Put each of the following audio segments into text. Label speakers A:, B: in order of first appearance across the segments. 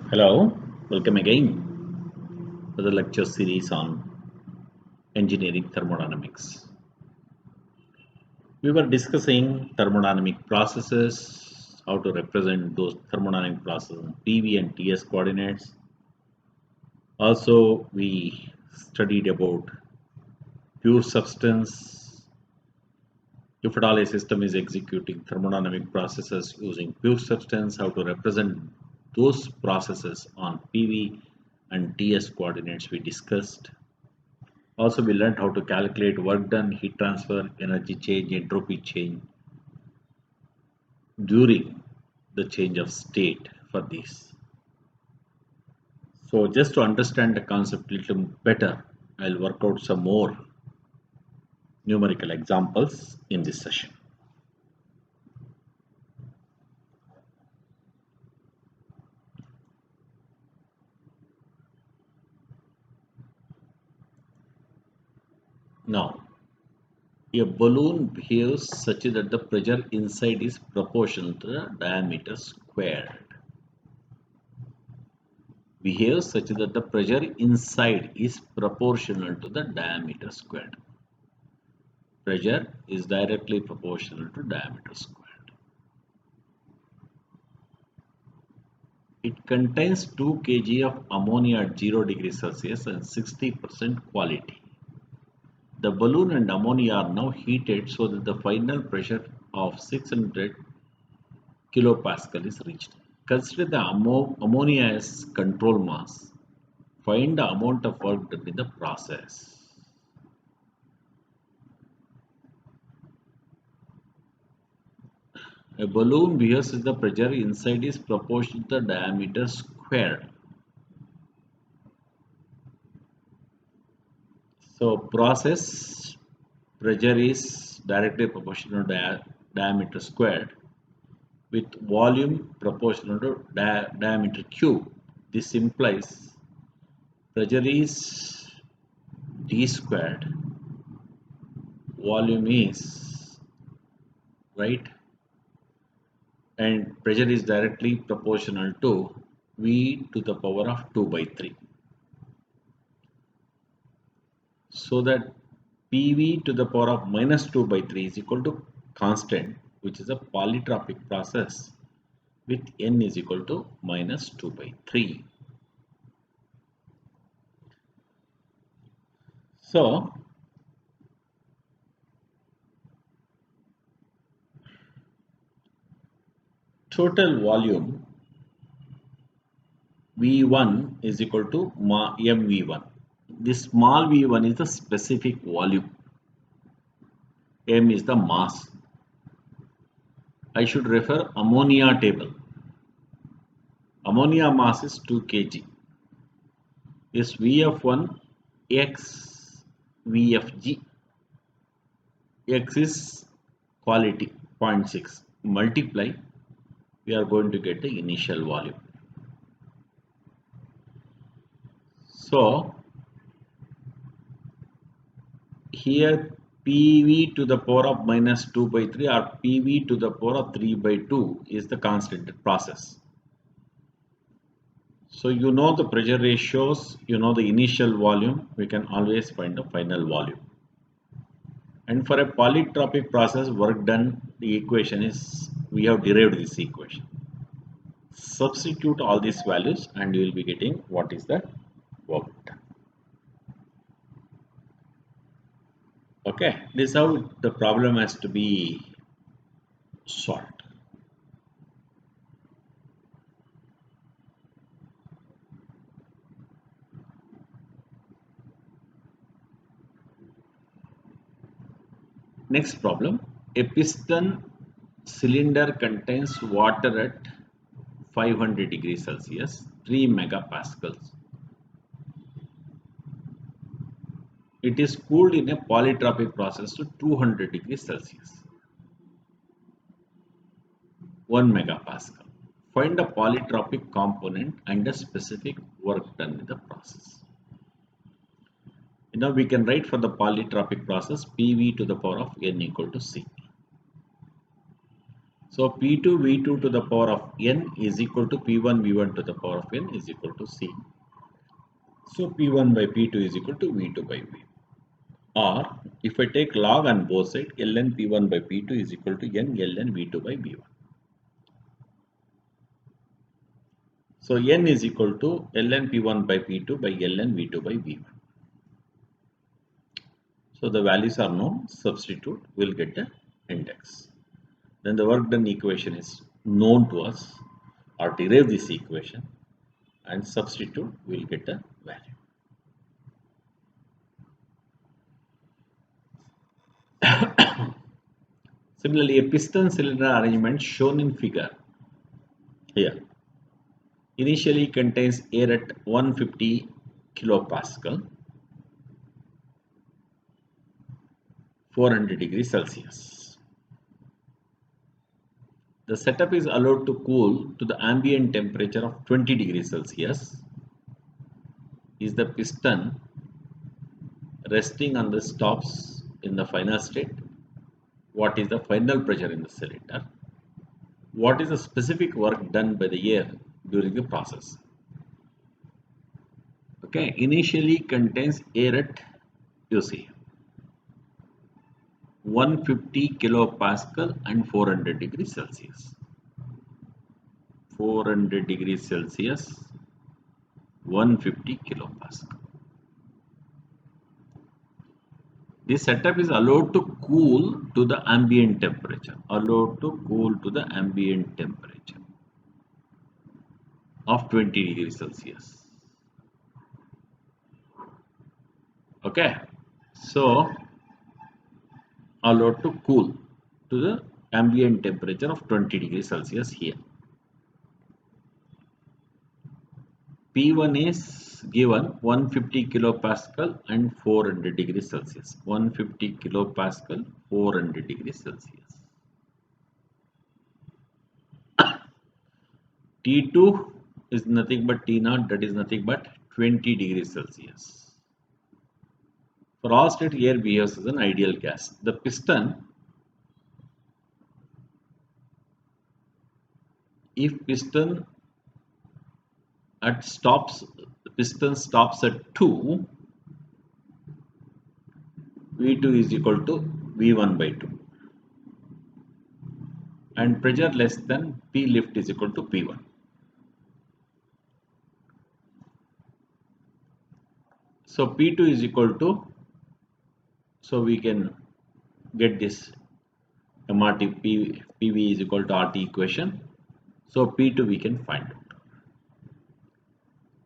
A: Hello, welcome again to the lecture series on engineering thermodynamics. We were discussing thermodynamic processes, how to represent those thermodynamic processes in PV and TS coordinates. Also, we studied about pure substance. If at all a system is executing thermodynamic processes using pure substance, how to represent those processes on PV and TS coordinates we discussed. Also, we learned how to calculate work done, heat transfer, energy change, entropy change during the change of state for these. So, just to understand the concept a little better, I'll work out some more numerical examples in this session. Now, a balloon behaves such that the pressure inside is proportional to the diameter squared. Behaves such that the pressure inside is proportional to the diameter squared. Pressure is directly proportional to diameter squared. It contains 2 kg of ammonia at 0 degrees Celsius and 60% quality. The balloon and ammonia are now heated so that the final pressure of 600 kilopascal is reached. Consider the ammonia as control mass. Find the amount of work done in the process. A balloon behaves as the pressure inside is proportional to the diameter squared. So process pressure is directly proportional to diameter squared with volume proportional to diameter cube. This implies pressure is d squared, volume is right, and pressure is directly proportional to V to the power of 2 by 3. So that PV to the power of minus 2 by 3 is equal to constant, which is a polytropic process with N is equal to minus 2 by 3. So, total volume V1 is equal to mV1. This small v1 is the specific volume. M is the mass. I should refer ammonia table. Ammonia mass is 2 kg. Is Vf1 x Vfg. X is quality 0.6. Multiply, we are going to get the initial volume. So, here PV to the power of minus 2 by 3 or PV to the power of 3 by 2 is the constant process. So you know the pressure ratios, you know the initial volume, we can always find the final volume. And for a polytropic process work done, the equation is, we have derived this equation. Substitute all these values and you will be getting what is the work done. Okay, this is how the problem has to be solved. Next problem, a piston cylinder contains water at 500 degrees Celsius, 3 megapascals. It is cooled in a polytropic process to 200 degrees Celsius, 1 megapascal. Find the polytropic component and the specific work done in the process. Now we can write for the polytropic process PV to the power of N equal to C. So P2 V2 to the power of n is equal to P1 V1 to the power of n is equal to C. So P1 by P2 is equal to V2 by V. Or if I take log on both sides, ln P1 by P2 is equal to n ln V2 by V1. So n is equal to ln P1 by P2 by ln V2 by V1. So the values are known, substitute, we'll get the index. Then the work done equation is known to us, or derive this equation and substitute, we'll get the value. Similarly, a piston cylinder arrangement shown in figure here initially contains air at 150 kilopascal, 400 degrees Celsius. The setup is allowed to cool to the ambient temperature of 20 degrees Celsius. Is the piston resting on the stops in the final state? What is the final pressure in the cylinder? What is the specific work done by the air during the process? Okay, initially contains air at, you see, 150 kilopascal and 400 degrees Celsius. 400 degrees Celsius, 150 kilopascal. This setup is allowed to cool to the ambient temperature. Allowed to cool to the ambient temperature of 20 degrees Celsius. Okay, so allowed to cool to the ambient temperature of 20 degrees Celsius here. P1 is given 150 kilopascal and 400 degrees Celsius. 150 kilopascal, 400 degrees Celsius. T2 is nothing but T0, that is nothing but 20 degrees Celsius. For all state, air behaves as an ideal gas. The piston, if piston the piston stops at 2, V2 is equal to V1 by 2. And pressure less than P lift is equal to P1. So P2 is equal to, so we can get this MRT PV is equal to RT equation. So P2 we can find out.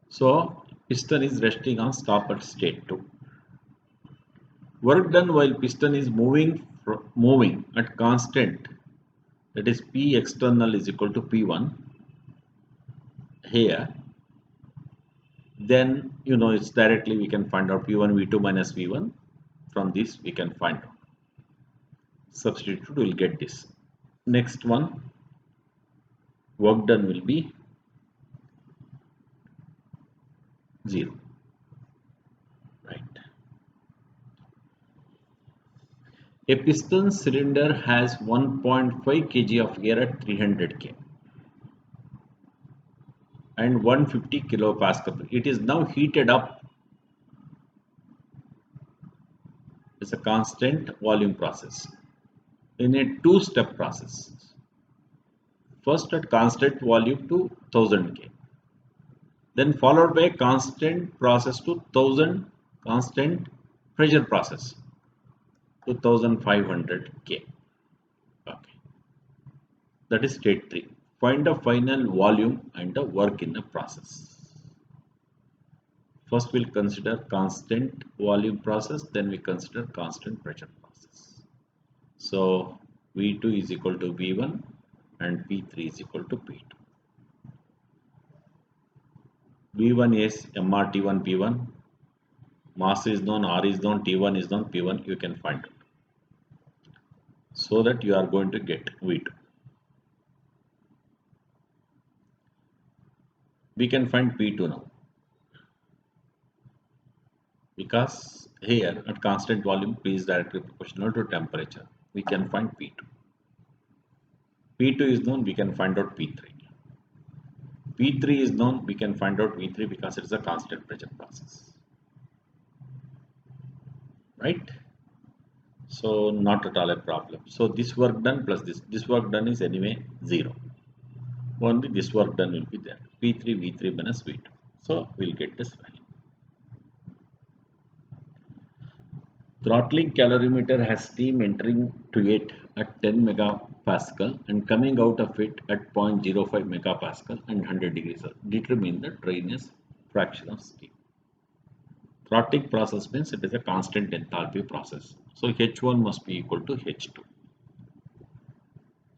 A: So piston is resting on stop at state 2. Work done while piston is moving at constant, that is P external is equal to P1 here. Then it's directly we can find out P1 V2 minus V1. From this we can find out. Substitute will get this. Next one, work done will be 0. Right. A piston cylinder has 1.5 kg of air at 300 K and 150 kilopascal. It is now heated up. It's a constant volume process in a two-step process. First at constant volume to 1000 K, then followed by constant process to 1000 constant pressure process to 1500 K. Okay, that is state 3. Find the final volume and the work in the process. First we'll consider constant volume process, then we consider constant pressure process. So V2 is equal to V1 and P3 is equal to P2. V1 is MRT1 P1, mass is known, R is known, T1 is known, P1 you can find out. So that you are going to get V2. We can find P2 now, because here at constant volume P is directly proportional to temperature. We can find P2. P2 is known, we can find out P3. P3 is known, we can find out V3 because it is a constant pressure process. Right? So not at all a problem. So this work done plus this work done is anyway 0. Only this work done will be there. P3 V3 minus V2. So we'll get this value. Throttling calorimeter has steam entering to it at 10 megapascal and coming out of it at 0.05 megapascal and 100 degrees. Determine the dryness fraction of steam. Throttling process means it is a constant enthalpy process. So H1 must be equal to H2.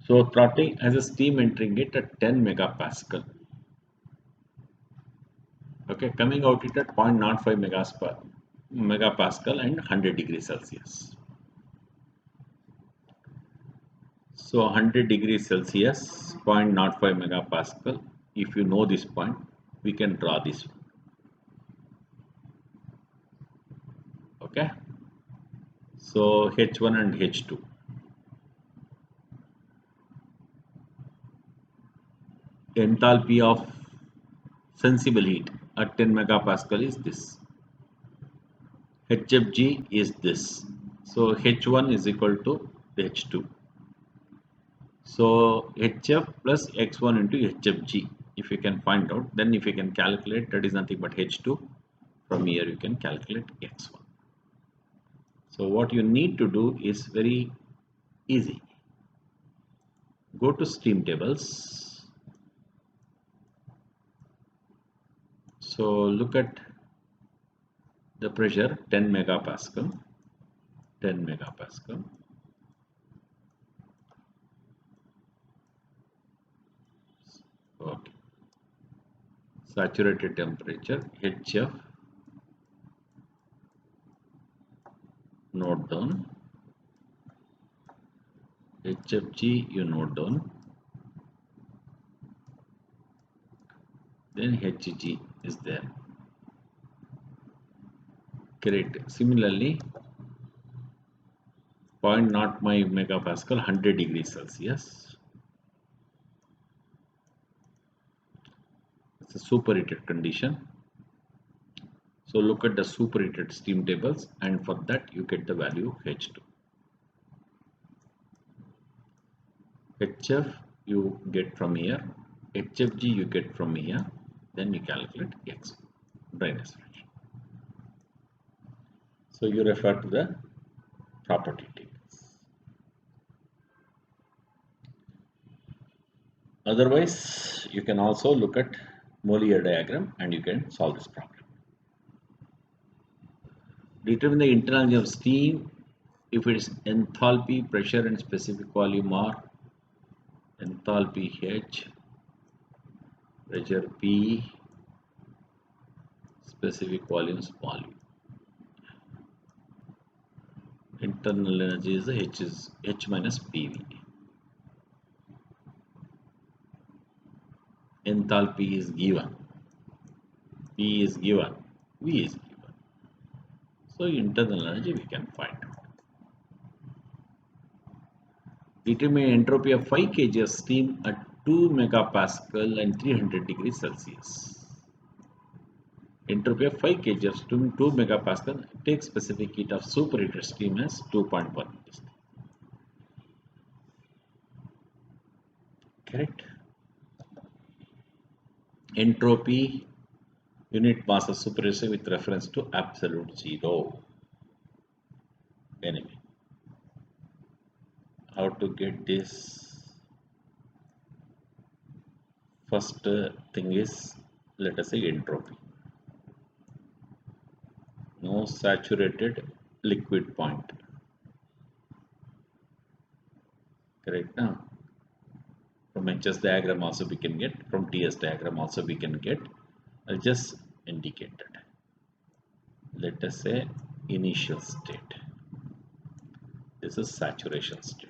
A: So throttling has a steam entering it at 10 megapascal. Okay, coming out it at 0.05 megapascal and 100 degrees Celsius. So 100 degrees Celsius, 0.05 megapascal. If you know this point, we can draw this one. Okay. So H1 and H2. Enthalpy of sensible heat at 10 megapascal is this. HFG is this. So H1 is equal to H2. So HF plus X1 into HFG. If you can find out, then if you can calculate, that is nothing but H2. From here you can calculate X1. So what you need to do is very easy. Go to steam tables. So look at the pressure 10 megapascal. 10 megapascal. Okay. Saturated temperature HF. Note down. HFG you note down. Then HG is there. Great. Similarly, 0.05 megapascal, 100 degrees Celsius. It's a superheated condition. So look at the superheated steam tables, and for that you get the value H2. HF you get from here, HFG you get from here, then you calculate X, dryness fraction. So you refer to the property tables. Otherwise, you can also look at Mollier diagram and you can solve this problem. Determine the internal energy of steam if its enthalpy, pressure and specific volume are enthalpy H, pressure P, specific volume small u. Internal energy is the H minus PV. Enthalpy is given, P is given, V is given. So internal energy we can find out. Determine entropy of 5 kg of steam at 2 megapascal and 300 degrees Celsius. Entropy of 5 kg of steam 2 megapascal, take specific heat of superheated steam as 2.1. Correct. Entropy unit mass of superheated with reference to absolute zero. Anyway, how to get this? First thing is, let us say entropy. No saturated liquid point. Correct now? From HS diagram also we can get, from TS diagram also we can get. I'll just indicate it. Let us say initial state. This is saturation state.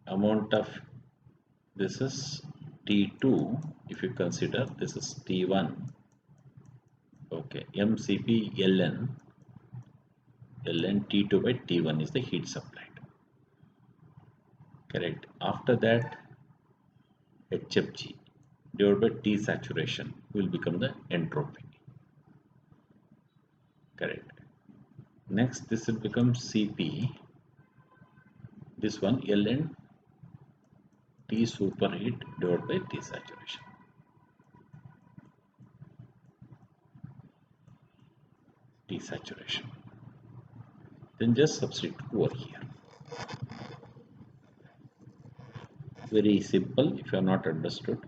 A: Amount of this is T2. If you consider this is T1. Okay, MCP ln T2 by T1 is the heat supplied. Correct. After that, HFG divided by T saturation will become the entropy. Correct. Next, this will become Cp. This one ln T superheat divided by T saturation. T saturation. Then just substitute over here. Very simple. If you are not understood,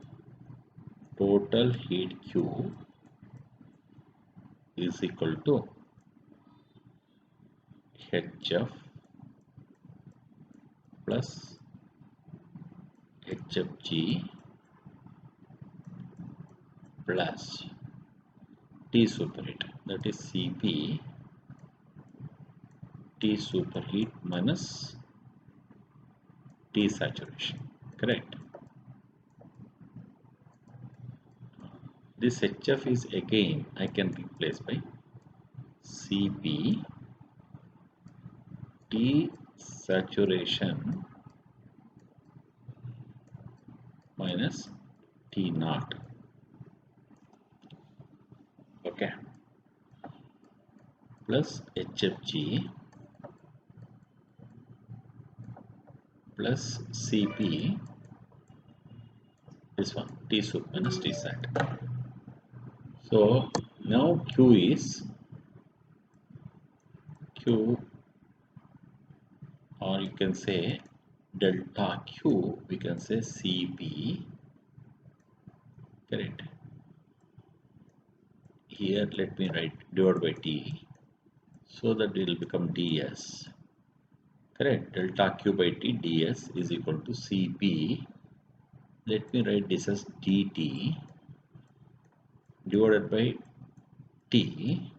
A: total heat Q is equal to HF plus HFG plus T superheat, that is Cp T superheat minus T saturation. Correct. This HF is again I can replace by Cp T saturation minus T naught. Okay. Plus HFG plus Cp, this one T sup minus T sat. So now Q is Q, or you can say delta Q, we can say Cp. Correct. Here let me write divided by T, so that it will become ds. Correct. Delta Q by T ds is equal to Cp. Let me write this as dt divided by T.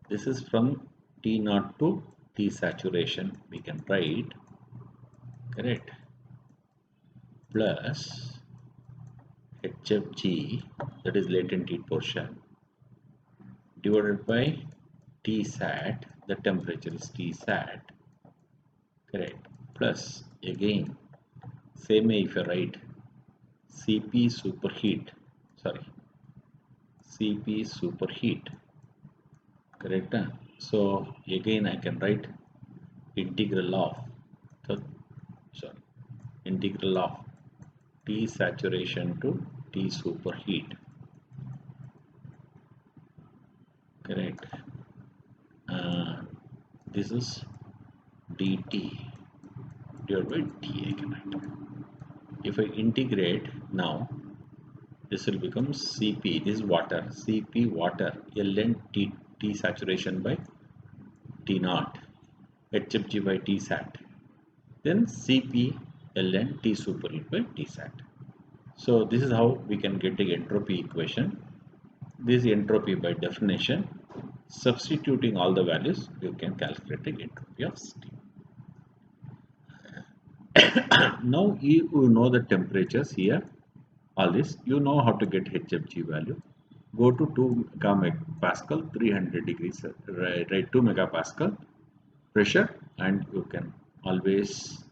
A: This is from T naught to T saturation, we can write. Correct. Plus HFG, that is latent heat portion, divided by T sat, the temperature is T sat. Correct. Plus again same way if I write Cp superheat, sorry, Cp superheat. Correct. So again I can write integral of integral of T saturation to T superheat. Correct. This is dt divided by T, I can write. If I integrate now, this will become Cp, this is water, Cp water ln T saturation by T naught, HFG by T sat, then Cp ln T superheat by T sat. So this is how we can get the entropy equation. This entropy by definition, substituting all the values, you can calculate the entropy of steam. Now you know the temperatures here, all this, you know how to get HFG value. Go to 2 megapascal, 300 degrees, right, 2 megapascal pressure, and you can always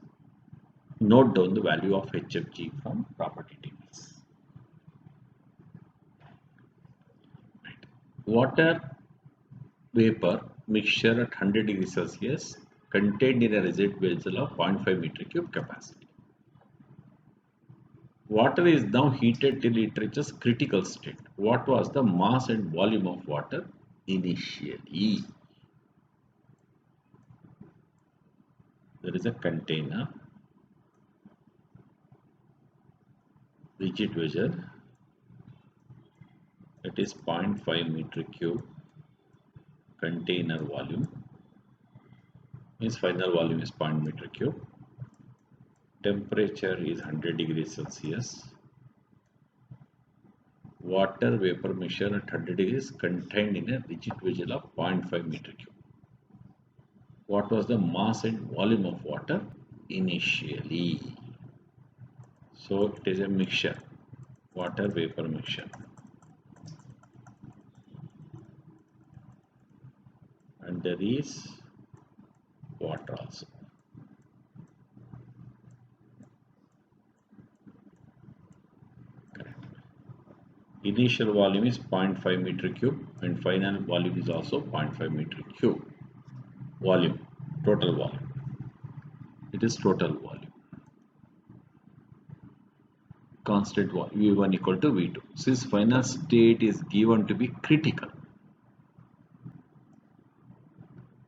A: note down the value of HFG from property tables. Right. Water vapor mixture at 100 degrees Celsius contained in a resid vessel of 0.5 meter cube capacity. Water is now heated till it reaches critical state. What was the mass and volume of water initially? There is a container, rigid vessel, it is 0.5 meter cube, container volume, means final volume is 0.0 meter cube, temperature is 100 degrees Celsius, water vapor mixture at 100 degrees contained in a rigid vessel of 0.5 meter cube. What was the mass and volume of water initially? So it is a mixture, water vapor mixture, and there is water also. Initial volume is 0.5 meter cube and final volume is also 0.5 meter cube. Volume, total volume. It is total volume. Constant volume V1 equal to V2. Since final state is given to be critical,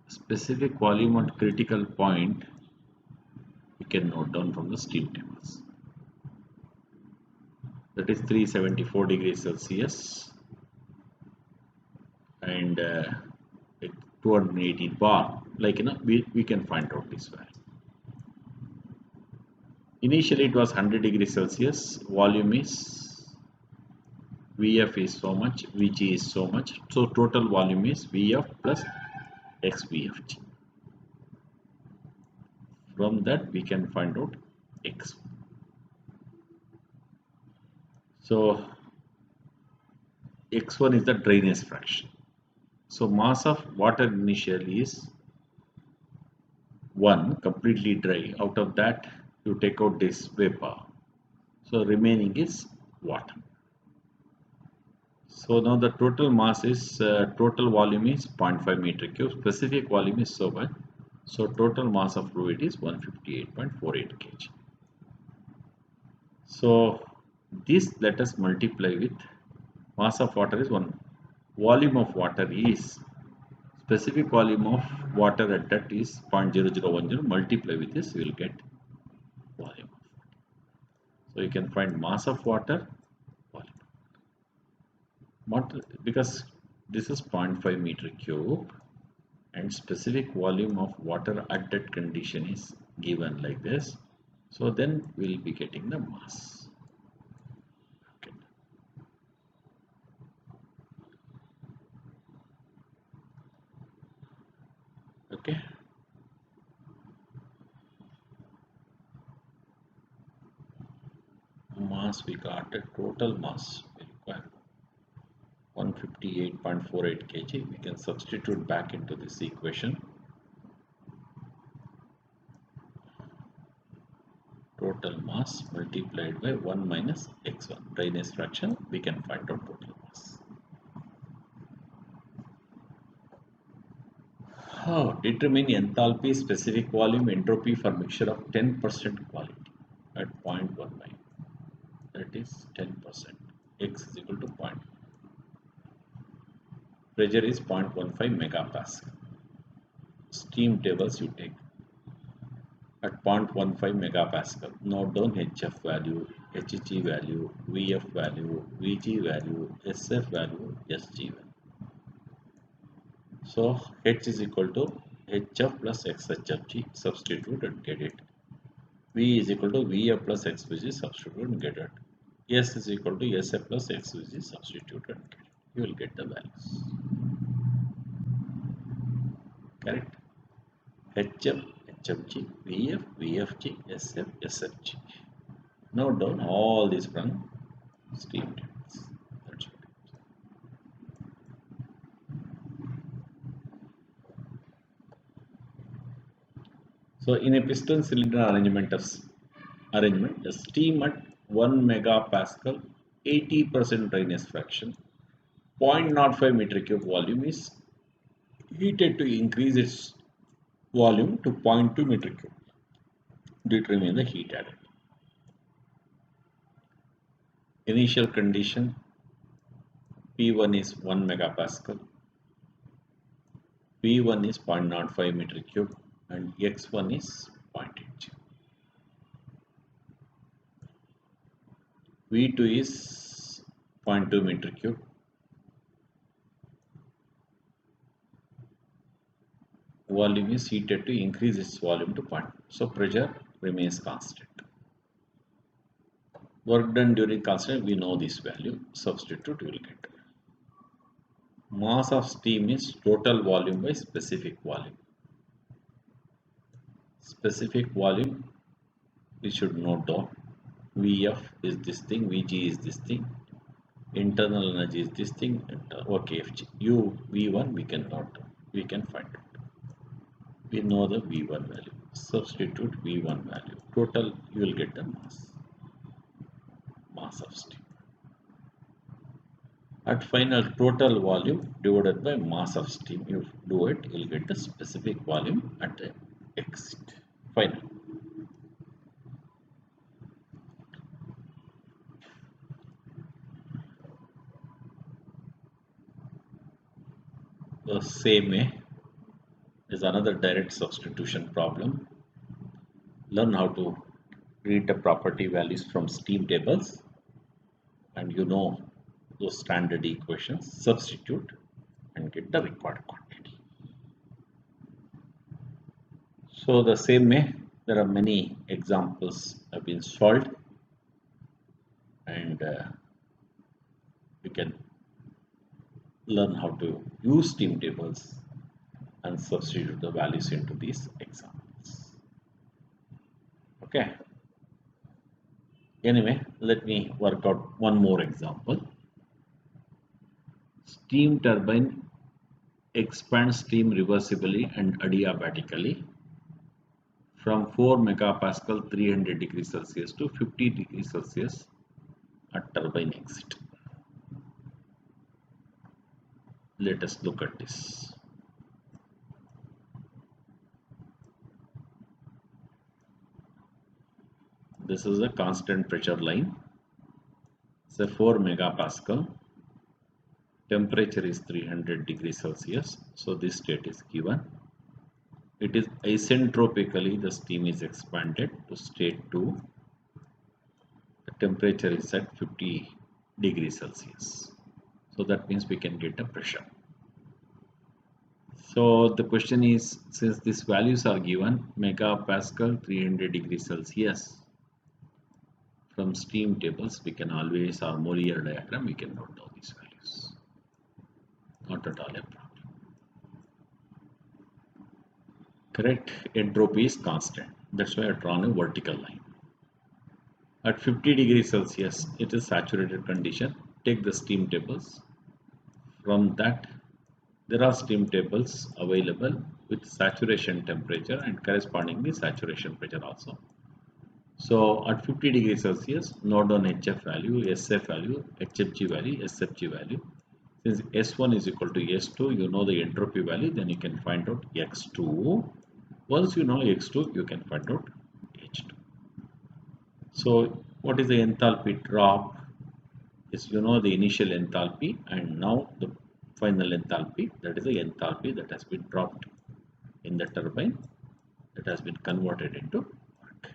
A: specific volume at critical point we can note down from the steam tables. That is 374 degrees Celsius and 280 bar. Like we can find out this value. Initially it was 100 degrees Celsius. Volume is Vf is so much, Vg is so much. So total volume is Vf plus XVFG. From that we can find out X. So X1 is the drainage fraction. So mass of water initially is 1, completely dry. Out of that you take out this vapor. So remaining is water. So now the total mass is total volume is 0.5 meter cube. Specific volume is so much. So total mass of fluid is 158.48 kg. So this let us multiply with mass of water is 1. Volume of water is specific volume of water at that is 0.0010. Multiply with this, you will get volume of water. So you can find mass of water, volume. Because this is 0.5 meter cube and specific volume of water at that condition is given like this. So then we will be getting the mass. Okay. Okay. Mass we got a total mass we require 158.48 kg. We can substitute back into this equation. Total mass multiplied by 1 minus x1. Drainage fraction, we can find out total mass. Determine enthalpy, specific volume, entropy for mixture of 10% quality at 0.19. That is 10%. X is equal to 0. Pressure is 0.15 megapascal. Steam tables you take at 0.15 megapascal. Note down HF value, HG value, VF value, VG value, SF value, SG value. So H is equal to HF plus XHFG, substitute and get it. V is equal to VF plus XVG, substitute and get it. S is equal to SF plus XVG, substitute and get it. You will get the values. Correct? HF, HFG, VF, VFG, SF, SFG. Note down all these from steam tables. That's what. So in a piston cylinder arrangement, the steam at 1 megapascal, 80% drainage fraction, 0.05 meter cube volume is heated to increase its volume to 0.2 meter cube. Determine the heat added. Initial condition P1 is 1 megapascal, P1 is 0.05 meter cube and X1 is 0.8. V2 is 0.2 meter cube. Volume is heated to increase its volume to 0. So pressure remains constant. Work done during constant, we know this value. Substitute, we will get. Mass of steam is total volume by specific volume. Specific volume, we should note down. Vf is this thing, Vg is this thing, internal energy is this thing, okay, U V1 we can note down. We can find out. We know the V1 value. Substitute V1 value. Total, you will get the mass of steam. At final total volume divided by mass of steam. You do it, you'll get the specific volume at the exit. Final. The same way is another direct substitution problem. Learn how to read the property values from steam tables, and you know those standard equations. Substitute and get the required quantity. So the same way, there are many examples have been solved, and you can learn how to use steam tables and substitute the values into these examples. Okay. Anyway, let me work out one more example. Steam turbine expands steam reversibly and adiabatically from 4 megapascal 300 degrees Celsius to 50 degrees Celsius at turbine exit. Let us look at this. This is a constant pressure line. It's a 4 megapascal. Temperature is 300 degrees Celsius. So this state is given. It is isentropically the steam is expanded to state 2. The temperature is at 50 degrees Celsius. So that means we can get a pressure. So the question is, since these values are given, megapascal 300 degrees Celsius, from steam tables we can always, our Molière diagram, we can note down these values. Not at all a problem. Correct, entropy is constant. That's why I drawn a vertical line. At 50 degrees Celsius, it is saturated condition. Take the steam tables. From that, there are steam tables available with saturation temperature and correspondingly saturation pressure also. So at 50 degrees Celsius, note down HF value, SF value, HFG value, SFG value. Since S1 is equal to S2, you know the entropy value, then you can find out X2. Once you know X2, you can find out H2. So what is the enthalpy drop? Is you know the initial enthalpy and now the final enthalpy, that is the enthalpy that has been dropped in the turbine, that has been converted into work.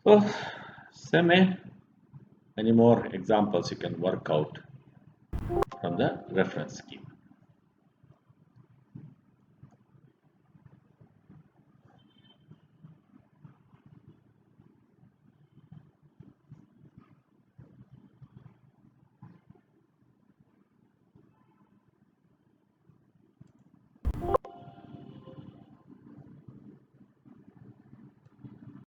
A: So same many more examples you can work out from the reference scheme.